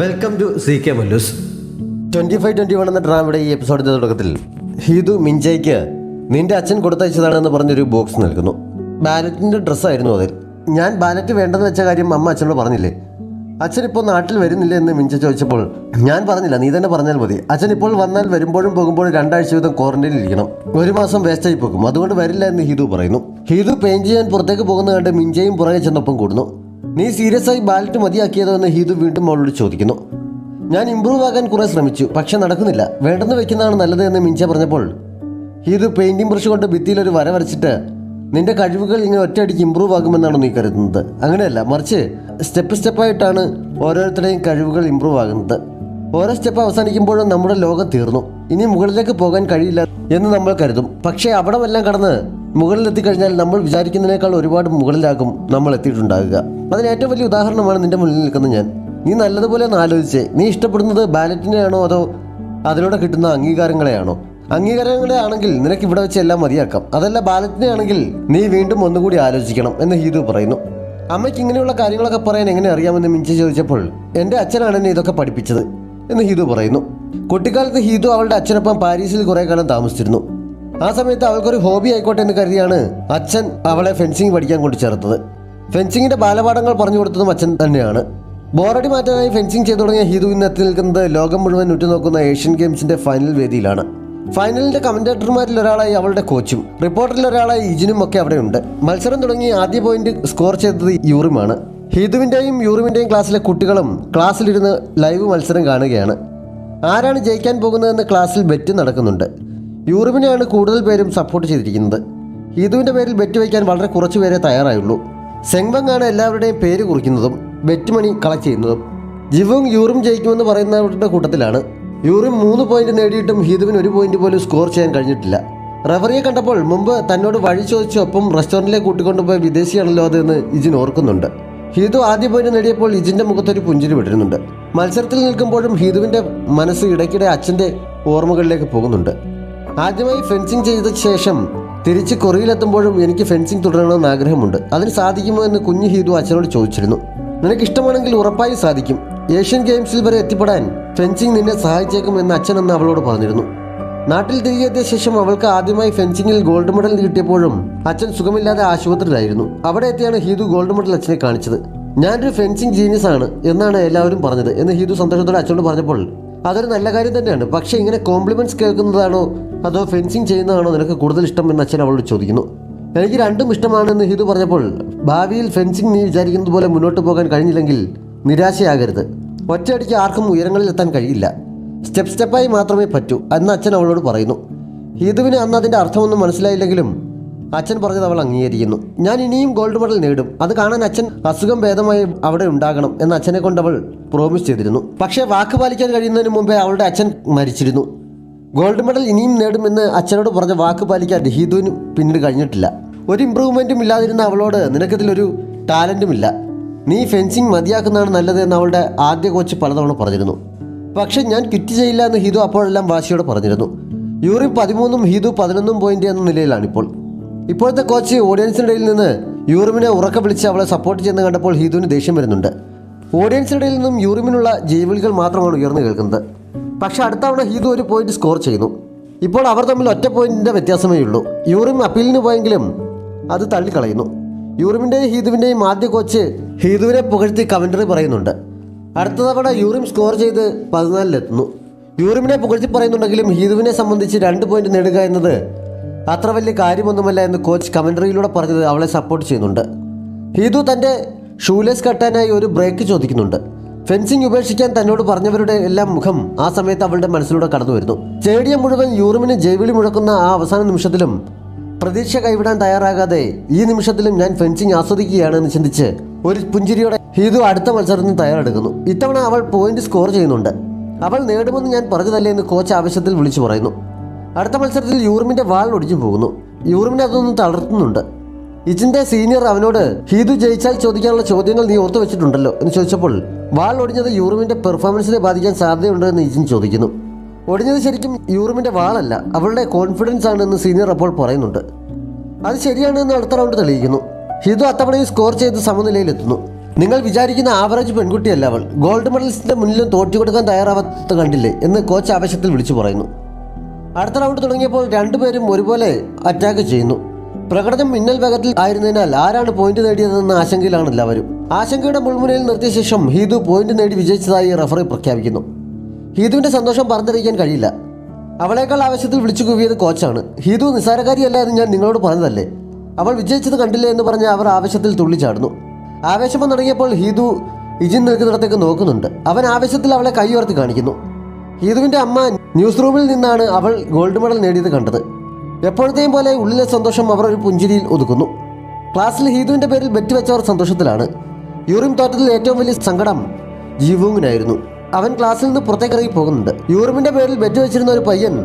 Welcome to C K Mallus. 25-21 എന്ന ഡ്രാമയുടെ ഈ എപ്പിസോഡിൻ്റെ തുടക്കത്തിൽ ഹീതു മിഞ്ചയ്ക്ക് നിന്റെ അച്ഛൻ കൊടുത്തയച്ചതാണെന്ന് പറഞ്ഞൊരു ബോക്സ് നൽകുന്നു. ബാലറ്റിൻ്റെ ഡ്രസ്സായിരുന്നു അതിൽ. ഞാൻ ബാലറ്റ് വേണ്ടെന്ന് വെച്ച കാര്യം അമ്മ അച്ഛനോട് പറഞ്ഞില്ലേ? അച്ഛൻ ഇപ്പോൾ നാട്ടിൽ വരുന്നില്ല എന്ന് മിഞ്ച ചോദിച്ചപ്പോൾ ഞാൻ പറഞ്ഞില്ല, നീ തന്നെ പറഞ്ഞാൽ മതി. അച്ഛൻ ഇപ്പോൾ വന്നാൽ വരുമ്പോഴും പോകുമ്പോഴും 2 ആഴ്ച വീതം ക്വാറന്റൈനിൽ ഇരിക്കണം. 1 മാസം വേസ്റ്റായി പോകും, അതുകൊണ്ട് വരില്ല എന്ന് ഹീതു പറയുന്നു. ഹീതു പെയിന്റ് ചെയ്യാൻ പുറത്തേക്ക് പോകുന്ന കണ്ട് മിഞ്ചയും പുറകെ ചെന്നൊപ്പം കൂടുന്നു. നീ സീരിയസ് ആയി ബാലറ്റ് മതിയാക്കിയതോ എന്ന് ഹീതു വീണ്ടും അവളോട് ചോദിക്കുന്നു. ഞാൻ ഇമ്പ്രൂവ് ആകാൻ കുറെ ശ്രമിച്ചു, പക്ഷെ നടക്കുന്നില്ല. വേണ്ടെന്ന് വെക്കുന്നതാണ് നല്ലത് എന്ന് മിഞ്ച പറഞ്ഞപ്പോൾ ഹീതു പെയിന്റിംഗ് ബ്രഷ് കൊണ്ട് ഭിത്തിയിൽ ഒരു വര വരച്ചിട്ട് നിന്റെ കഴിവുകൾ ഇങ്ങനെ ഒറ്റയടിക്ക് ഇമ്പ്രൂവ് ആകുമെന്നാണ് നീ കരുതുന്നത്? അങ്ങനെയല്ല, മറിച്ച് സ്റ്റെപ്പായിട്ടാണ് ഓരോരുത്തരുടെയും കഴിവുകൾ ഇമ്പ്രൂവ് ആകുന്നത്. ഓരോ സ്റ്റെപ്പ് അവസാനിക്കുമ്പോഴും നമ്മുടെ ലോകം തീർന്നു, ഇനി മുകളിലേക്ക് പോകാൻ കഴിയില്ല എന്ന് നമ്മൾ കരുതും. പക്ഷേ അവിടമെല്ലാം കടന്ന് മുകളിലെത്തിക്കഴിഞ്ഞാൽ നമ്മൾ വിചാരിക്കുന്നതിനേക്കാൾ ഒരുപാട് മുകളിലാകും നമ്മൾ എത്തിയിട്ടുണ്ടാകുക. അതിന് ഏറ്റവും വലിയ ഉദാഹരണമാണ് നിന്റെ മുന്നിൽ നിൽക്കുന്ന ഞാൻ. നീ നല്ലതുപോലെ ഒന്ന് ആലോചിച്ചേ, നീ ഇഷ്ടപ്പെടുന്നത് ബാലറ്റിനെയാണോ അതോ അതിലൂടെ കിട്ടുന്ന അംഗീകാരങ്ങളെയാണോ? അംഗീകാരങ്ങളെ ആണെങ്കിൽ നിനക്ക് ഇവിടെ വെച്ച് എല്ലാം മതിയാക്കാം. അതല്ല ബാലറ്റിനെ ആണെങ്കിൽ നീ വീണ്ടും ഒന്നുകൂടി ആലോചിക്കണം എന്ന് ഹീതു പറയുന്നു. അമ്മയ്ക്ക് ഇങ്ങനെയുള്ള കാര്യങ്ങളൊക്കെ പറയാൻ എങ്ങനെ അറിയാമെന്ന് മിഞ്ച ചോദിച്ചപ്പോൾ എൻ്റെ അച്ഛനാണ് എന്നെ ഇതൊക്കെ പഠിപ്പിച്ചത് എന്ന് ഹീതു പറയുന്നു. കുട്ടിക്കാലത്ത് ഹീതു അവളുടെ അച്ഛനൊപ്പം പാരീസിൽ കുറേ കാലം താമസിച്ചിരുന്നു. ആ സമയത്ത് അവൾക്കൊരു ഹോബി ആയിക്കോട്ടെ എന്ന് കരുതിയാണ് അച്ഛൻ അവളെ ഫെൻസിങ് പഠിക്കാൻ കൊണ്ട് ചേർത്തത്. ഫെൻസിങ്ങിന്റെ ബാലപാഠങ്ങൾ പറഞ്ഞു കൊടുത്തതും അച്ഛൻ തന്നെയാണ്. ബോറടി മാറ്റാനായി ഫെൻസിങ് ചെയ്തു തുടങ്ങിയ ഹീതു ഇന്ന് എത്തി നിൽക്കുന്നത് ലോകം മുഴുവൻ ഉറ്റുനോക്കുന്ന ഏഷ്യൻ ഗെയിംസിന്റെ ഫൈനൽ വേദിയിലാണ്. ഫൈനലിന്റെ കമന്റേറ്റർമാരിൽ ഒരാളായി അവളുടെ കോച്ചും റിപ്പോർട്ടറിൽ ഒരാളായി ഇജിനും ഒക്കെ അവിടെയുണ്ട്. മത്സരം തുടങ്ങി ആദ്യ പോയിന്റ് സ്കോർ ചെയ്തത് യൂറിമാണ്. ഹീതുവിന്റെയും യൂറിമിന്റെയും ക്ലാസ്സിലെ കുട്ടികളും ക്ലാസ്സിലിരുന്ന് ലൈവ് മത്സരം കാണുകയാണ്. ആരാണ് ജയിക്കാൻ പോകുന്നതെന്ന് ക്ലാസ്സിൽ ബെറ്റ് നടക്കുന്നുണ്ട്. യൂറിമിനെയാണ് കൂടുതൽ പേരും സപ്പോർട്ട് ചെയ്തിരിക്കുന്നത്. ഹീതുവിന്റെ പേരിൽ ബെറ്റ് വയ്ക്കാൻ വളരെ കുറച്ചു പേരെ തയ്യാറായുള്ളൂ. സെങ്ബങ് ആണ് എല്ലാവരുടെയും പേര് കുറിക്കുന്നതും ബെറ്റ് മണി കളക്ട് ചെയ്യുന്നതും. ജിവുങ് യൂറിം ജയിക്കുമെന്ന് പറയുന്നവരുടെ കൂട്ടത്തിലാണ്. യൂറിം 3 പോയിന്റ് നേടിയിട്ടും ഹീതുവിന് 1 പോയിന്റ് പോലും സ്കോർ ചെയ്യാൻ കഴിഞ്ഞിട്ടില്ല. റഫറിയെ കണ്ടപ്പോൾ മുമ്പ് തന്നോട് വഴി ചോദിച്ച് ഒപ്പം റെസ്റ്റോറൻറ്റിലേക്ക് കൂട്ടിക്കൊണ്ടുപോയ വിദേശിയാണല്ലോ അതെന്ന് ഇജിൻ ഓർക്കുന്നുണ്ട്. ഹീതു ആദ്യ പോയിന്റ് നേടിയപ്പോൾ ഇജിന്റെ മുഖത്തൊരു പുഞ്ചിരി വിടരുന്നുണ്ട്. മത്സരത്തിൽ നിൽക്കുമ്പോഴും ഹീതുവിന്റെ മനസ്സ് ഇടയ്ക്കിടെ അച്ഛന്റെ ഓർമ്മകളിലേക്ക് പോകുന്നുണ്ട്. ആദ്യമായി ഫെൻസിങ് ചെയ്ത ശേഷം തിരിച്ച് കൊറിയയിലെത്തുമ്പോഴും എനിക്ക് ഫെൻസിങ് തുടരണമെന്ന് ആഗ്രഹമുണ്ട്. അതിന് സാധിക്കുമോ എന്ന് കുഞ്ഞു ഹീതു അച്ഛനോട് ചോദിച്ചിരുന്നു. നിനക്ക് ഇഷ്ടമാണെങ്കിൽ ഉറപ്പായും സാധിക്കും. ഏഷ്യൻ ഗെയിംസിൽ വരെ എത്തിപ്പെടാൻ ഫെൻസിങ് നിന്നെ സഹായിച്ചേക്കും എന്ന് അച്ഛൻ അന്ന് അവളോട് പറഞ്ഞിരുന്നു. നാട്ടിൽ തിരികെ എത്തിയ ശേഷം അവൾക്ക് ആദ്യമായി ഫെൻസിങ്ങിൽ ഗോൾഡ് മെഡൽ കിട്ടിയപ്പോഴും അച്ഛൻ സുഖമില്ലാതെ ആശുപത്രിയിലായിരുന്നു. അവിടെ എത്തിയാണ് ഹീതു ഗോൾഡ് മെഡൽ അച്ഛനെ കാണിച്ചത്. ഞാനൊരു ഫെൻസിങ് ജീനിയസ് ആണ് എന്നാണ് എല്ലാവരും പറഞ്ഞത് എന്ന് ഹീതു സന്തോഷത്തോടെ അച്ഛനോട് പറഞ്ഞപ്പോൾ അതൊരു നല്ല കാര്യം തന്നെയാണ്. പക്ഷേ ഇങ്ങനെ കോംപ്ലിമെന്റ്സ് കേൾക്കുന്നതാണോ അതോ ഫെൻസിങ് ചെയ്യുന്നതാണോ നിനക്ക് കൂടുതൽ ഇഷ്ടം എന്ന് അച്ഛൻ അവളോട് ചോദിക്കുന്നു. എനിക്ക് രണ്ടും ഇഷ്ടമാണെന്ന് ഹീതു പറഞ്ഞപ്പോൾ ഭാവിയിൽ ഫെൻസിങ് നീ വിചാരിക്കുന്നത് പോലെ മുന്നോട്ട് പോകാൻ കഴിഞ്ഞില്ലെങ്കിൽ നിരാശയാകരുത്. ഒറ്റയടിക്ക് ആർക്കും ഉയരങ്ങളിൽ എത്താൻ കഴിയില്ല. സ്റ്റെപ്പായി മാത്രമേ പറ്റൂ എന്ന് അച്ഛൻ അവളോട് പറയുന്നു. ഹീതുവിന് അന്ന് അതിൻ്റെ അർത്ഥമൊന്നും മനസ്സിലായില്ലെങ്കിലും അച്ഛൻ പറഞ്ഞത് അവൾ അംഗീകരിക്കുന്നു. ഞാൻ ഇനിയും ഗോൾഡ് മെഡൽ നേടും, അത് കാണാൻ അച്ഛൻ അസുഖം ഭേദമായി അവിടെ ഉണ്ടാകണം എന്ന് അച്ഛനെ കൊണ്ട് അവൾ പ്രോമിസ് ചെയ്തിരുന്നു. പക്ഷേ വാക്ക് പാലിക്കാൻ കഴിയുന്നതിന് മുമ്പേ അവളുടെ അച്ഛൻ മരിച്ചിരുന്നു. ഗോൾഡ് മെഡൽ ഇനിയും നേടുമെന്ന് അച്ഛനോട് പറഞ്ഞ വാക്ക് പാലിക്കാൻ ഹീതുവിന് പിന്നീട് കഴിഞ്ഞിട്ടില്ല. ഒരു ഇമ്പ്രൂവ്മെൻറ്റും ഇല്ലാതിരുന്ന അവളോട് നിനക്കതിലൊരു ടാലൻറ്റുമില്ല, നീ ഫെൻസിങ് മതിയാക്കുന്നതാണ് നല്ലത് എന്ന് അവളുടെ ആദ്യ കോച്ച് പലതവണ പറഞ്ഞിരുന്നു. പക്ഷേ ഞാൻ ക്വിറ്റ് ചെയ്യില്ല എന്ന് ഹീതു അപ്പോഴെല്ലാം വാശിയോടെ പറഞ്ഞിരുന്നു. യൂറിൻ 13ഉം ഹീതു 11 പോയിന്റ് എന്ന നിലയിലാണിപ്പോൾ. ഇപ്പോഴത്തെ കോച്ച് ഓഡിയൻസിനിടയിൽ നിന്ന് യൂറിമിനെ ഉറക്കെ വിളിച്ച് അവളെ സപ്പോർട്ട് ചെയ്യുന്ന കണ്ടപ്പോൾ ഹീതുവിന് ദേഷ്യം വരുന്നുണ്ട്. ഓഡിയൻസിനിടയിൽ നിന്നും യൂറിമിനുള്ള ജൈവിളികൾ മാത്രമാണ് ഉയർന്നു കേൾക്കുന്നത്. പക്ഷേ അടുത്ത തവണ ഹീതു 1 പോയിന്റ് സ്കോർ ചെയ്യുന്നു. ഇപ്പോൾ അവർ തമ്മിൽ ഒറ്റ പോയിന്റിന്റെ വ്യത്യാസമേ ഉള്ളൂ. യൂറിം അപ്പീലിന് പോയെങ്കിലും അത് തള്ളിക്കളയുന്നു. യൂറിമിൻ്റെയും ഹീതുവിൻ്റെയും ആദ്യ കോച്ച് ഹീതുവിനെ പുകഴ്ത്തി കമന്ററി പറയുന്നുണ്ട്. അടുത്ത തവണ യൂറിം സ്കോർ ചെയ്ത് 14-ലെത്തുന്നു. യൂറിമിനെ പുകഴ്ത്തി പറയുന്നുണ്ടെങ്കിലും ഹീതുവിനെ സംബന്ധിച്ച് 2 പോയിന്റ് നേടുക എന്നത് അത്ര വലിയ കാര്യമൊന്നുമല്ല എന്ന് കോച്ച് കമന്ററിയിലൂടെ പറഞ്ഞത് അവളെ സപ്പോർട്ട് ചെയ്യുന്നുണ്ട്. ഹീതു തൻ്റെ ഷൂലേസ് കെട്ടാനായി ഒരു ബ്രേക്ക് ചോദിക്കുന്നുണ്ട്. ഫെൻസിങ് ഉപേക്ഷിക്കാൻ തന്നോട് പറഞ്ഞവരുടെ എല്ലാം മുഖം ആ സമയത്ത് അവളുടെ മനസ്സിലൂടെ കടന്നു വരുന്നു. സ്റ്റേഡിയം മുഴുവൻ യൂറിമിന് ജൈവിളി മുഴക്കുന്ന ആ അവസാന നിമിഷത്തിലും പ്രതീക്ഷ കൈവിടാൻ തയ്യാറാകാതെ ഈ നിമിഷത്തിലും ഞാൻ ഫെൻസിങ് ആസ്വദിക്കുകയാണെന്ന് ചിന്തിച്ച് ഒരു പുഞ്ചിരിയോടെ ഹീതു അടുത്ത മത്സരത്തിന് തയ്യാറെടുക്കുന്നു. ഇത്തവണ അവൾ പോയിന്റ് സ്കോർ ചെയ്യുന്നുണ്ട്. അവൾ നേടുമെന്ന് ഞാൻ പറഞ്ഞതല്ലേ എന്ന് കോച്ച് ആവശ്യത്തിൽ വിളിച്ചു പറയുന്നു. അടുത്ത മത്സരത്തിൽ യൂറിമിന്റെ വാൾ ഒടിഞ്ഞു പോകുന്നു. യൂറിമിനെ അതൊന്നും തളർത്തുന്നുണ്ട്. ഇജിന്റെ സീനിയർ അവനോട് ഹീതു ജയിച്ചാൽ ചോദിക്കാനുള്ള ചോദ്യങ്ങൾ നീ ഓർത്തു വെച്ചിട്ടുണ്ടല്ലോ എന്ന് ചോദിച്ചപ്പോൾ വാൾ ഒടിഞ്ഞത് യൂറിമിന്റെ പെർഫോമൻസിനെ ബാധിക്കാൻ സാധ്യതയുണ്ട് എന്ന് ഇജിൻ ചോദിക്കുന്നു. ഒടിഞ്ഞത് ശരിക്കും യൂറിമിന്റെ വാളല്ല, അവളുടെ കോൺഫിഡൻസ് ആണെന്ന് സീനിയർ അപ്പോൾ പറയുന്നുണ്ട്. അത് ശരിയാണ് എന്ന് അടുത്ത റൗണ്ട് തെളിയിക്കുന്നു. ഹീതു അത്തവണയും സ്കോർ ചെയ്ത് സമനിലയിലെത്തുന്നു. നിങ്ങൾ വിചാരിക്കുന്ന ആവറേജ് പെൺകുട്ടിയല്ല അവൾ. ഗോൾഡ് മെഡലിസ്റ്റിന്റെ മുന്നിലും തോറ്റു കൊടുക്കാൻ തയ്യാറാവാത്ത കണ്ടില്ലേ എന്ന് കോച്ച് ആവേശത്തിൽ വിളിച്ചു പറയുന്നു. അടുത്ത റൗണ്ട് തുടങ്ങിയപ്പോൾ രണ്ടുപേരും ഒരുപോലെ അറ്റാക്ക് ചെയ്യുന്നു. പ്രകടനം മിന്നൽ വേഗത്തിൽ ആയിരുന്നതിനാൽ ആരാണ് പോയിന്റ് നേടിയതെന്ന ആശങ്കയിലാണ് എല്ലാവരും. ആശങ്കയുടെ മുൾമുനയിൽ നിർത്തിയ ശേഷം ഹീതു പോയിന്റ് നേടി വിജയിച്ചതായി റഫറി പ്രഖ്യാപിക്കുന്നു. ഹീതുവിന്റെ സന്തോഷം പറഞ്ഞറിയിക്കാൻ കഴിയില്ല. അവളേക്കാൾ ആവേശത്തിൽ വിളിച്ചു കൂവിയത് കോച്ചാണ്. ഹീതു നിസ്സാരക്കാരിയല്ല എന്ന് ഞാൻ നിങ്ങളോട് പറഞ്ഞതല്ലേ, അവൾ വിജയിച്ചത് കണ്ടില്ലേ എന്ന് പറഞ്ഞ് അവർ ആവേശത്തിൽ തുള്ളിച്ചാടുന്നു. ആവേശം തുടങ്ങിയപ്പോൾ ഹീതു ഇജിൻ നിൽക്കുന്നിടത്തേക്ക് നോക്കുന്നുണ്ട്. അവൻ ആവേശത്തിൽ അവളെ കൈ ഉയർത്തി കാണിക്കുന്നു. ഹീതുവിന്റെ അമ്മ ന്യൂസ് റൂമിൽ നിന്നാണ് അവൾ ഗോൾഡ് മെഡൽ നേടിയത് കണ്ടത്. എപ്പോഴത്തെയും പോലെ ഉള്ളിലെ സന്തോഷം അവർ ഒരു പുഞ്ചിരിയിൽ ഒതുക്കുന്നു. ക്ലാസ്സിൽ ഹീതുവിന്റെ പേരിൽ ബെറ്റ് വെച്ചവർ സന്തോഷത്തിലാണ്. യൂറിം തോറ്റതിൽ ഏറ്റവും വലിയ സങ്കടം ജീവൂങ്ങിനായിരുന്നു. അവൻ ക്ലാസ്സിൽ നിന്ന് പുറത്തേക്കിറങ്ങി പോകുന്നുണ്ട്. യൂറിമിന്റെ പേരിൽ ബെറ്റ് വെച്ചിരുന്ന ഒരു പയ്യൻ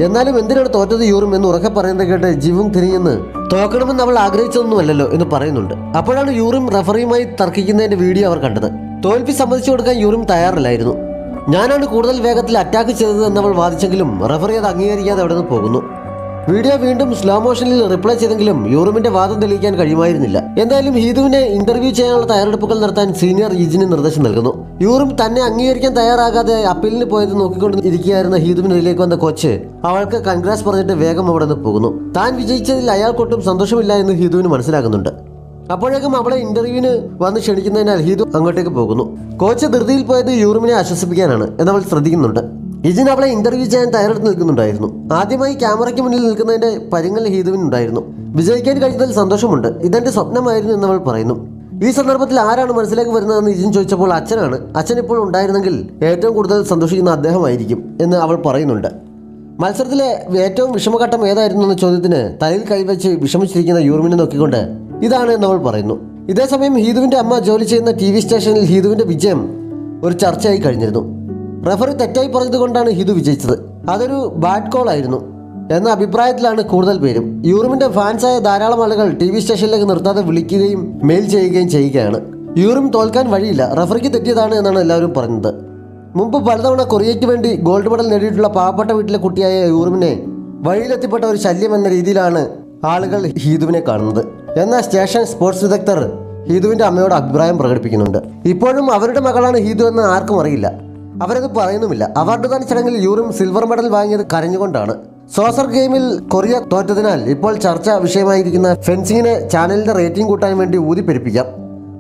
എന്നാലും എന്തിനാണ് തോറ്റത് യൂറിം എന്ന് ഉറക്കെ പറയുന്നത് കേട്ട് ജീവൂങ് തിരിഞ്ഞെന്ന് തോക്കണമെന്ന് അവൾ ആഗ്രഹിച്ചതൊന്നുമല്ലല്ലോ എന്ന് പറയുന്നുണ്ട്. അപ്പോഴാണ് യൂറിം റഫറിയുമായി തർക്കിക്കുന്നതിന്റെ വീഡിയോ അവർ കണ്ടത്. തോൽവി സമ്മതിച്ചു കൊടുക്കാൻ യൂറിം തയ്യാറില്ലായിരുന്നു. ഞാനാണ് കൂടുതൽ വേഗത്തിൽ അറ്റാക്ക് ചെയ്തത് എന്നവൾ വാദിച്ചെങ്കിലും റഫറി അത് അംഗീകരിക്കാതെ അവിടെ നിന്ന് പോകുന്നു. വീഡിയോ വീണ്ടും സ്ലോ മോഷനിൽ റിപ്ലൈ ചെയ്തെങ്കിലും യൂറിമിന്റെ വാദം തെളിയിക്കാൻ കഴിയുമായിരുന്നില്ല. എന്തായാലും ഹീതുവിനെ ഇന്റർവ്യൂ ചെയ്യാനുള്ള തയ്യാറെടുപ്പുകൾ നടത്താൻ സീനിയർ ഇജിന് നിർദ്ദേശം നൽകുന്നു. യൂറിം തന്നെ അംഗീകരിക്കാൻ തയ്യാറാകാതെ അപ്പീലിന് പോയത് നോക്കിക്കൊണ്ട് ഇരിക്കുകയായിരുന്ന ഹീതുവിനിലേക്ക് വന്ന കോച്ച് അവൾക്ക് കൺഗ്രാസ് പറഞ്ഞിട്ട് വേഗം അവിടെ നിന്ന് പോകുന്നു. താൻ വിജയിച്ചതിൽ അയാൾക്കൊട്ടും സന്തോഷമില്ല എന്ന് ഹീതുവിന് മനസ്സിലാകുന്നുണ്ട്. അപ്പോഴേക്കും അവളെ ഇന്റർവ്യൂവിന് വന്ന് ക്ഷണിക്കുന്നതിനാൽ ഹീതു അങ്ങോട്ടേക്ക് പോകുന്നു. കോച്ച് ധൃതിയിൽ പോയത് യൂറിമിനെ ആശ്വസിപ്പിക്കാനാണ് എന്നവൾ ശ്രദ്ധിക്കുന്നുണ്ട്. ഇജിൻ അവളെ ഇന്റർവ്യൂ ചെയ്യാൻ തയ്യാറെടുത്ത് നിൽക്കുന്നുണ്ടായിരുന്നു. ആദ്യമായി ക്യാമറയ്ക്ക് മുന്നിൽ നിൽക്കുന്നതിന്റെ പരിങ്ങൽ ഹീതുവിനുണ്ടായിരുന്നു. വിജയിക്കാൻ കഴിഞ്ഞതിൽ സന്തോഷമുണ്ട്, ഇതെന്റെ സ്വപ്നമായിരുന്നു എന്നവൾ പറയുന്നു. ഈ സന്ദർഭത്തിൽ ആരാണ് മനസ്സിലേക്ക് വരുന്നതെന്ന് ഇജിൻ ചോദിച്ചപ്പോൾ അച്ഛനാണ്. അച്ഛൻ ഇപ്പോൾ ഉണ്ടായിരുന്നെങ്കിൽ ഏറ്റവും കൂടുതൽ സന്തോഷിക്കുന്ന അദ്ദേഹമായിരിക്കും എന്ന് അവൾ പറയുന്നുണ്ട്. മത്സരത്തിലെ ഏറ്റവും വിഷമഘട്ടം ഏതായിരുന്നു എന്ന ചോദ്യത്തിന് തലയിൽ കൈവച്ച് വിഷമിച്ചിരിക്കുന്ന യൂറിമിനെ നോക്കിക്കൊണ്ട് ഇതാണ് എന്നവൾ പറയുന്നു. ഇതേസമയം ഹീതുവിന്റെ അമ്മ ജോലി ചെയ്യുന്ന TV സ്റ്റേഷനിൽ ഹീതുവിന്റെ വിജയം ഒരു ചർച്ചയായി കഴിഞ്ഞിരുന്നു. റഫറി തെറ്റായി പറഞ്ഞതുകൊണ്ടാണ് ഹീതു വിജയിച്ചത്, അതൊരു ബാഡ് കോൾ ആയിരുന്നു എന്ന അഭിപ്രായത്തിലാണ് കൂടുതൽ പേരും. യൂറിമിന്റെ ഫാൻസായ ധാരാളം ആളുകൾ TV സ്റ്റേഷനിലേക്ക് നിർത്താതെ വിളിക്കുകയും മെയിൽ ചെയ്യുകയും ചെയ്യുകയാണ്. യൂറിം തോൽക്കാൻ വഴിയില്ല, റഫറിക്ക് തെറ്റിയതാണ് എന്നാണ് എല്ലാവരും പറഞ്ഞത്. മുമ്പ് പലതവണ കൊറിയയ്ക്ക് വേണ്ടി ഗോൾഡ് മെഡൽ നേടിയിട്ടുള്ള പാവപ്പെട്ട വീട്ടിലെ കുട്ടിയായ യൂറിമിനെ വഴിയിലെത്തിപ്പെട്ട ഒരു ശല്യം എന്ന രീതിയിലാണ് ആളുകൾ ഹീതുവിനെ കാണുന്നത്. എന്നാൽ സ്റ്റേഷൻ സ്പോർട്സ് വിദഗ്ധർ ഹീതുവിന്റെ അമ്മയോട് അഭിപ്രായം പ്രകടിപ്പിക്കുന്നുണ്ട്. ഇപ്പോഴും അവരുടെ മകളാണ് ഹീതു എന്ന് ആർക്കും അറിയില്ല, അവരത് പറയുന്നുമില്ല. അവാർഡ് ദാന ചടങ്ങിൽ യൂറിം സിൽവർ മെഡൽ വാങ്ങിയത് കരഞ്ഞുകൊണ്ടാണ്. സോസർ ഗെയിമിൽ കൊറിയ തോറ്റതിനാൽ ഇപ്പോൾ ചർച്ചാ വിഷയമായിരിക്കുന്ന ഫെൻസിങ്ങിനെ ചാനലിന്റെ റേറ്റിംഗ് കൂട്ടാൻ വേണ്ടി ഊതിപ്പെരിപ്പിക്കാം.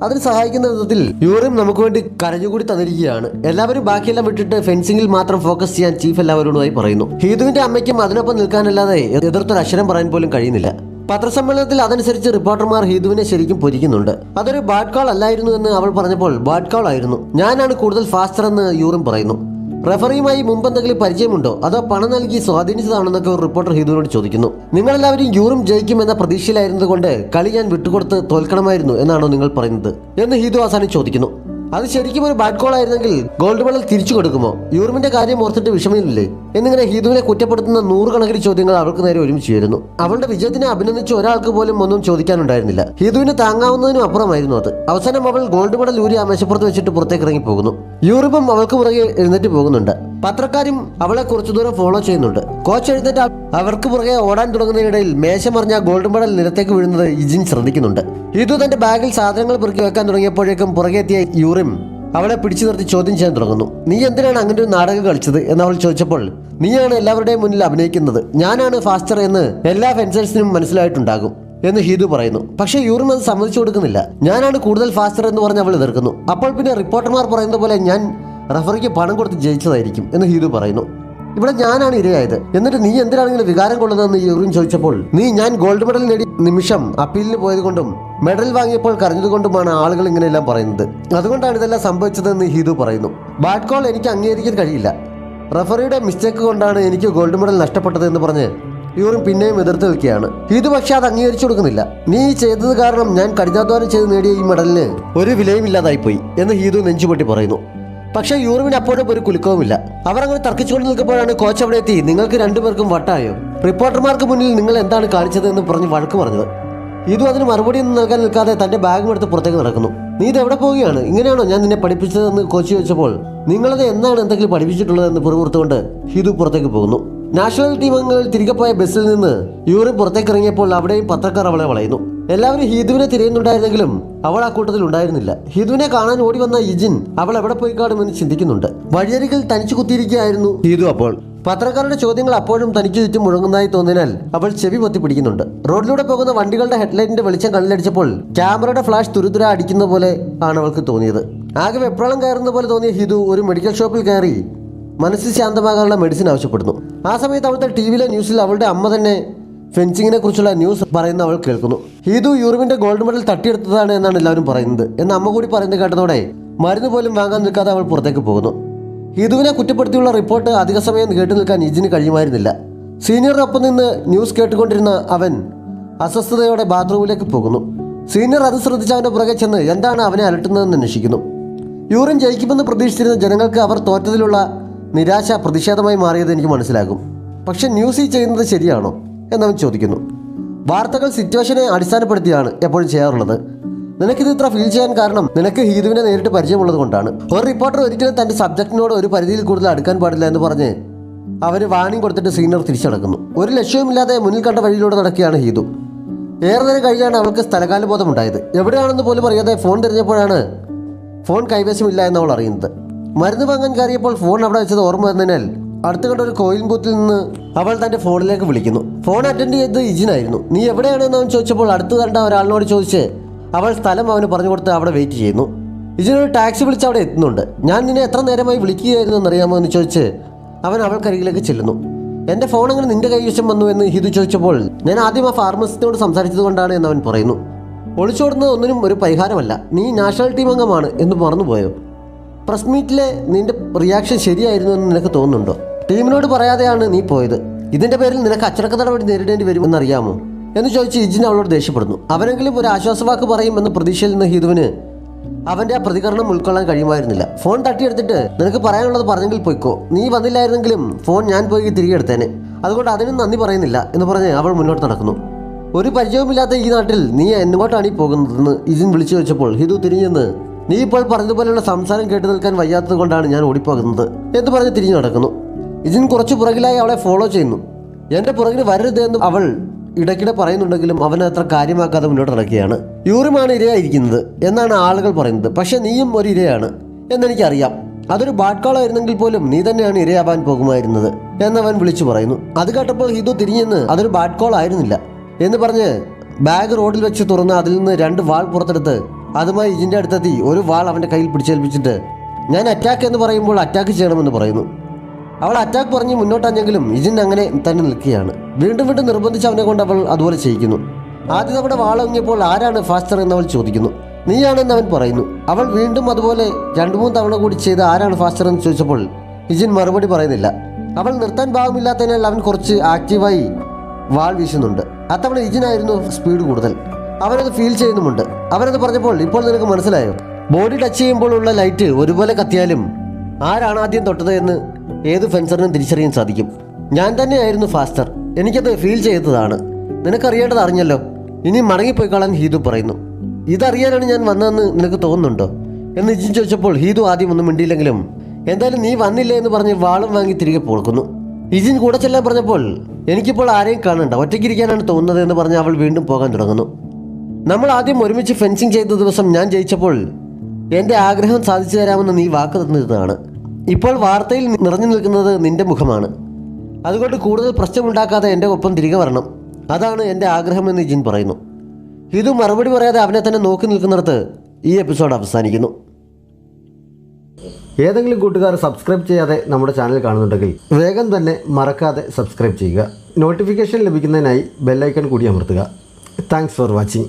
അതിന് സഹായിക്കുന്ന വിധത്തിൽ യൂറിം നമുക്ക് വേണ്ടി കരഞ്ഞുകൂടി തന്നിരിക്കുകയാണ്. എല്ലാവരും ബാക്കിയെല്ലാം വിട്ടിട്ട് ഫെൻസിംഗിൽ മാത്രം ഫോക്കസ് ചെയ്യാൻ ചീഫ് എല്ലാവരോടുമായി പറയുന്നു. ഹീതുവിന്റെ അമ്മയ്ക്കും അതിനൊപ്പം നിൽക്കാനല്ലാതെ എതിർത്തൊരു അക്ഷരം പറയാൻ പോലും കഴിയുന്നില്ല. പത്രസമ്മേളനത്തിൽ അതനുസരിച്ച് റിപ്പോർട്ടർമാർ ഹീതുവിനെ ശരിക്കും പൊരിക്കുന്നുണ്ട്. അതൊരു ബാഡ് കോൾ അല്ലായിരുന്നു എന്ന് അവൾ പറഞ്ഞപ്പോൾ ബാഡ് കോൾ ആയിരുന്നു, ഞാനാണ് കൂടുതൽ ഫാസ്റ്റർ എന്ന് യൂറിം പറയുന്നു. റഫറിയുമായി മുമ്പ് എന്തെങ്കിലും പരിചയമുണ്ടോ അതോ പണം നൽകി സ്വാധീനിച്ചതാണെന്നൊക്കെ ഒരു റിപ്പോർട്ടർ ഹീതുവിനോട് ചോദിക്കുന്നു. നിങ്ങളെല്ലാവരും യൂറിം ജയിക്കുമെന്ന പ്രതീക്ഷയിലായിരുന്നത് കൊണ്ട് കളി ഞാൻ വിട്ടുകൊടുത്ത് തോൽക്കണമായിരുന്നു എന്നാണോ നിങ്ങൾ പറയുന്നത് എന്ന് ഹീതു അവസാനം ചോദിക്കുന്നു. അത് ശരിക്കും ഒരു ബാഡ് കോൾ ആയിരുന്നെങ്കിൽ ഗോൾഡ് മെഡൽ തിരിച്ചു കൊടുക്കുമോ, യൂറിമിന്റെ കാര്യം ഓർത്തിട്ട് വിഷമമില്ലേ എന്നിങ്ങനെ ഹീതുവിനെ കുറ്റപ്പെടുത്തുന്ന നൂറുകണക്കിന് ചോദ്യങ്ങൾ അവൾക്ക് നേരെ ഒരുമിച്ച് വരുന്നു. അവളുടെ വിജയത്തിനെ അഭിനന്ദിച്ച് ഒരാൾക്ക് പോലും ഒന്നും ചോദിക്കാനുണ്ടായിരുന്നില്ല. ഹീതുവിന് താങ്ങാവുന്നതിനും അപ്പുറമായിരുന്നു അത്. അവസാനം അവൾ ഗോൾഡ് മെഡൽ ഊരി ആ മേശപ്പുറത്ത് വെച്ചിട്ട് പുറത്തേക്ക് ഇറങ്ങി പോകുന്നു. യൂറിമും അവൾക്ക് പുറകെ എഴുന്നേറ്റ് പോകുന്നുണ്ട്. പത്രക്കാരും അവളെ കുറച്ചു ദൂരം ഫോളോ ചെയ്യുന്നുണ്ട്. കോച്ച് എഴുന്നേറ്റ് അവർക്ക് പുറകെ ഓടാൻ തുടങ്ങുന്നതിനിടയിൽ മേശ മറിഞ്ഞ ഗോൾഡ് മെഡൽ നിലത്തേക്ക് വീഴുന്നത് ഇജിൻ ശ്രദ്ധിക്കുന്നുണ്ട്. ഹീതു തന്റെ ബാഗിൽ സാധനങ്ങൾ പെറുക്കി വെക്കാൻ തുടങ്ങിയപ്പോഴേക്കും പുറകെ എത്തിയ യൂറിം അവളെ പിടിച്ചു നിർത്തി ചോദ്യം ചെയ്യാൻ തുടങ്ങുന്നു. നീ എന്തിനാണ് അങ്ങനെ ഒരു നാടകം കളിച്ചത് എന്നവൾ ചോദിച്ചപ്പോൾ നീയാണ് എല്ലാവരുടെയും മുന്നിൽ അഭിനയിക്കുന്നത്, ഞാനാണ് ഫാസ്റ്റർ എന്ന് എല്ലാ ഫെൻസേഴ്സിനും മനസ്സിലായിട്ടുണ്ടാകും എന്ന് ഹീതു പറയുന്നു. പക്ഷേ യൂറിം അത് സമ്മതിച്ചു കൊടുക്കുന്നില്ല. ഞാനാണ് കൂടുതൽ ഫാസ്റ്റർ എന്ന് പറഞ്ഞ് അവൾ എതിർക്കുന്നു. അപ്പോൾ പിന്നെ റിപ്പോർട്ടർമാർ പറയുന്ന പോലെ ഞാൻ റഫറിക്ക് പണം കൊടുത്ത് ജയിച്ചതായിരിക്കും എന്ന് ഹീതു പറയുന്നു. ഇവിടെ ഞാനാണ് ഇരയായത്, എന്നിട്ട് നീ എന്തിനാണെങ്കിലും വികാരം കൊള്ളുന്നതെന്ന് യൂറിൻ ചോദിച്ചപ്പോൾ ഞാൻ ഗോൾഡ് മെഡൽ നേടിയ നിമിഷം അപ്പീലിന് പോയത് കൊണ്ടും മെഡൽ വാങ്ങിയപ്പോൾ കരഞ്ഞതുകൊണ്ടുമാണ് ആളുകൾ ഇങ്ങനെയെല്ലാം പറയുന്നത്, അതുകൊണ്ടാണ് ഇതെല്ലാം സംഭവിച്ചതെന്ന് ഹീതു പറയുന്നു. ബാഡ് കോൾ എനിക്ക് അംഗീകരിക്കാൻ കഴിയില്ല, റഫറിയുടെ മിസ്റ്റേക്ക് കൊണ്ടാണ് എനിക്ക് ഗോൾഡ് മെഡൽ നഷ്ടപ്പെട്ടത് എന്ന് പറഞ്ഞ് യൂറിൻ പിന്നെയും എതിർത്ത് നിൽക്കുകയാണ്. ഹീതു പക്ഷേ അത് അംഗീകരിച്ചു കൊടുക്കുന്നില്ല. നീ ചെയ്തത് കാരണം ഞാൻ കഠിനാധ്വാനം ചെയ്ത് നേടിയ ഈ മെഡലിന് ഒരു വിലയും ഇല്ലാതായിപ്പോയി എന്ന് ഹീതു നെഞ്ചുപൊട്ടി പറയുന്നു. പക്ഷേ യൂറിമിന് അപ്പോഴും ഒരു കുലുക്കവുമില്ല. അവർ അങ്ങനെ തർക്കിച്ചുകൊണ്ട് നിൽക്കുമ്പോഴാണ് കോച്ച് അവിടെ എത്തി നിങ്ങൾക്ക് രണ്ടുപേർക്കും വട്ടായോ, റിപ്പോർട്ടർമാർക്ക് മുന്നിൽ നിങ്ങൾ എന്താണ് കാണിച്ചത് എന്ന് പറഞ്ഞ് വഴക്ക് പറഞ്ഞത്. ഹീതു അതിന് മറുപടിയൊന്നും നൽകാൻ നിൽക്കാതെ തന്റെ ബാഗും എടുത്ത് പുറത്തേക്ക് നടക്കുന്നു. നീ ഇത് എവിടെ പോവുകയാണ്, ഇങ്ങനെയാണോ ഞാൻ നിന്നെ പഠിപ്പിച്ചതെന്ന് കോച്ച് ചോദിച്ചപ്പോൾ നിങ്ങളത് എന്നാണ് എന്തെങ്കിലും പഠിപ്പിച്ചിട്ടുള്ളതെന്ന് പുറമുറുത്തുകൊണ്ട് ഹീതു പുറത്തേക്ക് പോകുന്നു. നാഷണൽ ടീം അംഗങ്ങൾ തിരികെ പോയ ബസ്സിൽ നിന്ന് യൂറിൻ പുറത്തേക്ക് ഇറങ്ങിയപ്പോൾ അവിടെയും പത്രക്കാർ അവളെ വളയുന്നു. എല്ലാവരും ഹീതുവിനെ തിരയുന്നുണ്ടായിരുന്നെങ്കിലും അവൾ ആ കൂട്ടത്തിൽ ഉണ്ടായിരുന്നില്ല. ഹീതുവിനെ കാണാൻ ഓടി വന്ന ഇജിൻ അവൾ എവിടെ പോയി കാണുമെന്ന് ചിന്തിക്കുന്നുണ്ട്. വഴിയരികിൽ തനിച്ചു കുത്തിയിരിക്കുകയായിരുന്നു ഹീതു. അപ്പോൾ പത്രക്കാരുടെ ചോദ്യങ്ങൾ അപ്പോഴും തനിക്ക് ചുറ്റും മുഴങ്ങുന്നതായി തോന്നിയാൽ അവൾ ചെവി പൊത്തി പിടിക്കുന്നുണ്ട്. റോഡിലൂടെ പോകുന്ന വണ്ടികളുടെ ഹെഡ്ലൈറ്റിന്റെ വെളിച്ചം കണ്ണിലടിച്ചപ്പോൾ ക്യാമറയുടെ ഫ്ലാഷ് തുരുതുര അടിക്കുന്ന പോലെ ആണ് അവൾക്ക് തോന്നിയത്. ആകെ വെപ്രാളം കയറുന്ന പോലെ തോന്നിയ ഹിതു ഒരു മെഡിക്കൽ ഷോപ്പിൽ കയറി മനസ്സ് ശാന്തമാകാനുള്ള മെഡിസിൻ ആവശ്യപ്പെടുന്നു. ആ സമയത്ത് അവിടുത്തെ ടിവിയിലെ ന്യൂസിൽ അവളുടെ അമ്മ തന്നെ ഫെൻസിങ്ങിനെ കുറിച്ചുള്ള ന്യൂസ് പറയുന്ന അവൾ കേൾക്കുന്നു. ഹീതു യൂറിമിന്റെ ഗോൾഡ് മെഡൽ തട്ടിയെടുത്തതാണ് എന്നാണ് എല്ലാവരും പറയുന്നത്. എന്ന അമ്മ കൂടി പറയുന്നത് കേട്ടതോടെ മരുന്ന് പോലും വാങ്ങാൻ നിൽക്കാതെ അവൾ പുറത്തേക്ക് പോകുന്നു. ഹീതുവിനെ കുറ്റപ്പെടുത്തിയുള്ള റിപ്പോർട്ട് അധിക സമയം കേട്ടു നിൽക്കാൻ ഇജിന് കഴിയുമായിരുന്നില്ല. സീനിയറിനൊപ്പം നിന്ന് ന്യൂസ് കേട്ടുകൊണ്ടിരുന്ന അവൻ അസ്വസ്ഥതയോടെ ബാത്റൂമിലേക്ക് പോകുന്നു. സീനിയർ അത് ശ്രദ്ധിച്ച് അവൻ്റെ പുറകെ ചെന്ന് എന്താണ് അവനെ അലട്ടുന്നതെന്ന് അന്വേഷിക്കുന്നു. യൂറിൻ ജയിക്കുമെന്ന് പ്രതീക്ഷിച്ചിരുന്ന ജനങ്ങൾക്ക് അവർ തോറ്റതിലുള്ള നിരാശ പ്രതിഷേധമായി മാറിയത് എനിക്ക് മനസ്സിലാകും. പക്ഷെ ന്യൂസ് ഈ ചെയ്യുന്നത് ശരിയാണോ എന്നവൻ ചോദിക്കുന്നു. വാർത്തകൾ സിറ്റുവേഷനെ അടിസ്ഥാനപ്പെടുത്തിയാണ് എപ്പോഴും ചെയ്യാറുള്ളത്. നിനക്കിത് ഇത്ര ഫീൽ ചെയ്യാൻ കാരണം നിനക്ക് ഹീതുവിനെ നേരിട്ട് പരിചയമുള്ളത് കൊണ്ടാണ്. ഒരു റിപ്പോർട്ടർ ഒരിക്കലും തൻ്റെ സബ്ജക്റ്റിനോട് ഒരു പരിധിയിൽ കൂടുതൽ അടുക്കാൻ പാടില്ല എന്ന് പറഞ്ഞ് അവന് വാണിംഗ് കൊടുത്തിട്ട് സീനിയർ തിരിച്ചടക്കുന്നു. ഒരു ലക്ഷ്യവുമില്ലാതെ മുന്നിൽ കണ്ട വഴിയിലൂടെ നടക്കുകയാണ് ഹീതു. ഏറെ നേരം കഴിയാണ് അവൾക്ക് സ്ഥലകാലബോധം ഉണ്ടായത്. എവിടെയാണെന്ന് പോലും അറിയാതെ ഫോൺ തിരഞ്ഞപ്പോഴാണ് ഫോൺ കൈവശമില്ല എന്ന് അവൾ അറിയുന്നത്. മരുന്ന് വാങ്ങാൻ കയറിയപ്പോൾ ഫോൺ അവിടെ വെച്ചത് ഓർമ്മ വന്നതിനാൽ അടുത്ത് കണ്ട ഒരു കോയിൻ ബൂത്തിൽ നിന്ന് അവൾ തൻ്റെ ഫോണിലേക്ക് വിളിക്കുന്നു. ഫോൺ അറ്റൻഡ് ചെയ്തത് ഇജിനായിരുന്നു. നീ എവിടെയാണെന്ന് അവൻ ചോദിച്ചപ്പോൾ അടുത്ത് കണ്ട ഒരാളിനോട് ചോദിച്ച് അവൾ സ്ഥലം അവന് പറഞ്ഞു കൊടുത്ത് അവിടെ വെയിറ്റ് ചെയ്യുന്നു. ഇജിനൊരു ടാക്സി വിളിച്ച് അവിടെ എത്തുന്നുണ്ട്. ഞാൻ നിന്നെ എത്ര നേരമായി വിളിക്കുകയായിരുന്നു എന്നറിയാമോ എന്ന് ചോദിച്ച് അവൻ അവൾക്കരികിലേക്ക് ചെല്ലുന്നു. എൻ്റെ ഫോൺ അങ്ങനെ നിന്റെ കൈവശം വന്നു എന്ന് ഹിതു ചോദിച്ചപ്പോൾ ഞാൻ ആദ്യം ആ ഫാർമസിസ്റ്റിനോട് സംസാരിച്ചത് കൊണ്ടാണ് എന്ന് അവൻ പറയുന്നു. ഒളിച്ചോടുന്നത് ഒന്നിനും ഒരു പരിഹാരമല്ല. നീ നാഷണൽ ടീം അംഗമാണ് എന്ന് മറന്നുപോയോ? പ്രസ് മീറ്റിലെ നിന്റെ റിയാക്ഷൻ ശരിയായിരുന്നു എന്ന് നിനക്ക് തോന്നുന്നുണ്ടോ? ടീമിനോട് പറയാതെയാണ് നീ പോയത്. ഇതിൻ്റെ പേരിൽ നിനക്ക് അച്ചടക്ക നടപടി നേരിടേണ്ടി വരുമെന്നറിയാമോ എന്ന് ചോദിച്ച് ഇജിൻ അവളോട് ദേഷ്യപ്പെടുന്നു. അവനെങ്കിലും ഒരു ആശ്വാസവാക്ക് പറയുമെന്ന് പ്രതീക്ഷയിൽ നിന്ന് ഹീതുവിന് അവൻ്റെ ആ പ്രതികരണം ഉൾക്കൊള്ളാൻ കഴിയുമായിരുന്നില്ല. ഫോൺ തട്ടിയെടുത്തിട്ട് നിനക്ക് പറയാനുള്ളത് പറഞ്ഞെങ്കിൽ പോയിക്കോ. നീ വന്നില്ലായിരുന്നെങ്കിലും ഫോൺ ഞാൻ പോയി തിരികെ എടുത്തേനെ. അതുകൊണ്ട് അതിനും നന്ദി പറയുന്നില്ല എന്ന് പറഞ്ഞ് അവൾ മുന്നോട്ട് നടക്കുന്നു. ഒരു പരിചയവുമില്ലാത്ത ഈ നാട്ടിൽ നീ എങ്ങോട്ടാണ് ഈ പോകുന്നതെന്ന് ഇജിൻ വിളിച്ചു ചോദിച്ചപ്പോൾ ഹിതു തിരിഞ്ഞെന്ന് നീ ഇപ്പോൾ പറഞ്ഞതുപോലെയുള്ള സംസാരം കേട്ടു നിൽക്കാൻ വയ്യാത്തത് കൊണ്ടാണ് ഞാൻ ഓടിപ്പോകുന്നത് എന്ന് പറഞ്ഞ് തിരിഞ്ഞു നടക്കുന്നു. ഇജിൻ കുറച്ച് പുറകിലായി അവളെ ഫോളോ ചെയ്യുന്നു. എൻ്റെ പുറകിന് വരരുത് എന്ന് അവൾ ഇടയ്ക്കിടെ പറയുന്നുണ്ടെങ്കിലും അവനെ അത്ര കാര്യമാക്കാതെ മുന്നോട്ട് നടക്കുകയാണ്. യൂറിമാണ് ഇരയായിരിക്കുന്നത് എന്നാണ് ആളുകൾ പറയുന്നത്. പക്ഷെ നീയും ഒരു ഇരയാണ് എന്നെനിക്കറിയാം. അതൊരു ബാഡ് കോൾ ആയിരുന്നെങ്കിൽ പോലും നീ തന്നെയാണ് ഇരയാവാൻ പോകുമായിരുന്നത് എന്നവൻ വിളിച്ചു പറയുന്നു. അത് കേട്ടപ്പോൾ ഹിതു തിരിഞ്ഞെന്ന് അതൊരു ബാഡ് കോൾ ആയിരുന്നില്ല എന്ന് പറഞ്ഞ് ബാഗ് റോഡിൽ വെച്ച് തുറന്ന് അതിൽ നിന്ന് 2 വാൾ പുറത്തെടുത്ത് അതുമായി ഇജിൻ്റെ അടുത്തെത്തി ഒരു വാൾ അവൻ്റെ കയ്യിൽ പിടിച്ചേൽപ്പിച്ചിട്ട് ഞാൻ അറ്റാക്ക് എന്ന് പറയുമ്പോൾ അറ്റാക്ക് ചെയ്യണമെന്ന് പറയുന്നു. അവൾ അറ്റാക്ക് പറഞ്ഞ് മുന്നോട്ടഞ്ഞെങ്കിലും ഇജിൻ അങ്ങനെ തന്നെ നിൽക്കുകയാണ്. വീണ്ടും വീണ്ടും നിർബന്ധിച്ച് അവനെ കൊണ്ട് അവൾ അതുപോലെ ചെയ്യിക്കുന്നു. ആദ്യം അവിടെ വാളൊങ്ങിയപ്പോൾ ആരാണ് ഫാസ്റ്റർ എന്നവൾ ചോദിക്കുന്നു. നീയാണെന്ന് അവൻ പറയുന്നു. അവൾ വീണ്ടും അതുപോലെ 2-3 തവണ കൂടി ചെയ്ത് ആരാണ് ഫാസ്റ്റർ എന്ന് ചോദിച്ചപ്പോൾ ഇജിൻ മറുപടി പറയുന്നില്ല. അവൾ നിർത്താൻ ഭാവമില്ലാത്തതിനാൽ അവൻ കുറച്ച് ആക്റ്റീവായി വാൾ വീശുന്നുണ്ട്. അത്തവണ ഇജിനായിരുന്നു സ്പീഡ് കൂടുതൽ. അവനത് ഫീൽ ചെയ്യുന്നുമുണ്ട്. അവനത് പറഞ്ഞപ്പോൾ ഇപ്പോൾ നിനക്ക് മനസ്സിലായോ? ബോഡി ടച്ച് ചെയ്യുമ്പോഴുള്ള ലൈറ്റ് ഒരുപോലെ കത്തിയാലും ആരാണ് ആദ്യം തൊട്ടത് എന്ന് ഏത് ഫെൻസറിനും തിരിച്ചറിയാൻ സാധിക്കും. ഞാൻ തന്നെയായിരുന്നു ഫാസ്റ്റർ. എനിക്കത് ഫീൽ ചെയ്തതാണ്. നിനക്കറിയേണ്ടത് അറിഞ്ഞല്ലോ. ഇനി മടങ്ങിപ്പോയിക്കളാൻ ഹീതു പറയുന്നു. ഇതറിയാനാണ് ഞാൻ വന്നതെന്ന് നിനക്ക് തോന്നുന്നുണ്ടോ എന്ന് ഇജിൻ ചോദിച്ചപ്പോൾ ഹീതു ആദ്യം ഒന്നും മിണ്ടിയില്ലെങ്കിലും എന്തായാലും നീ വന്നില്ലേ എന്ന് പറഞ്ഞ് വാളും വാങ്ങി തിരികെ പോൾക്കുന്നു. ഇജിൻ കൂടെ ചെല്ലാൻ പറഞ്ഞപ്പോൾ എനിക്കിപ്പോൾ ആരെയും കാണണ്ട, ഒറ്റയ്ക്കിരിക്കാനാണ് തോന്നുന്നത് എന്ന് പറഞ്ഞ് അവൾ വീണ്ടും പോകാൻ തുടങ്ങുന്നു. നമ്മൾ ആദ്യം ഒരുമിച്ച് ഫെൻസിങ് ചെയ്ത ദിവസം ഞാൻ ജയിച്ചപ്പോൾ എൻ്റെ ആഗ്രഹം സാധിച്ചു തരാമെന്ന് നീ വാക്ക് തന്നിരുന്നതാണ്. ഇപ്പോൾ വാർത്തയിൽ നിറഞ്ഞു നിൽക്കുന്നത് നിന്റെ മുഖമാണ്. അതുകൊണ്ട് കൂടുതൽ പ്രശ്നമുണ്ടാക്കാതെ എൻ്റെ ഒപ്പം തിരികെ വരണം. അതാണ് എൻ്റെ ആഗ്രഹമെന്ന് ഇജിൻ പറയുന്നു. ഇത് മറുപടി പറയാതെ അവനെ തന്നെ നോക്കി നിൽക്കുന്നിടത്ത് ഈ എപ്പിസോഡ് അവസാനിക്കുന്നു. ഏതെങ്കിലും കൂട്ടുകാർ സബ്സ്ക്രൈബ് ചെയ്യാതെ നമ്മുടെ ചാനൽ കാണുന്നുണ്ടെങ്കിൽ വേഗം തന്നെ മറക്കാതെ സബ്സ്ക്രൈബ് ചെയ്യുക. നോട്ടിഫിക്കേഷൻ ലഭിക്കുന്നതിനായി ബെല്ലൈക്കൺ കൂടി അമർത്തുക. Thanks for watching.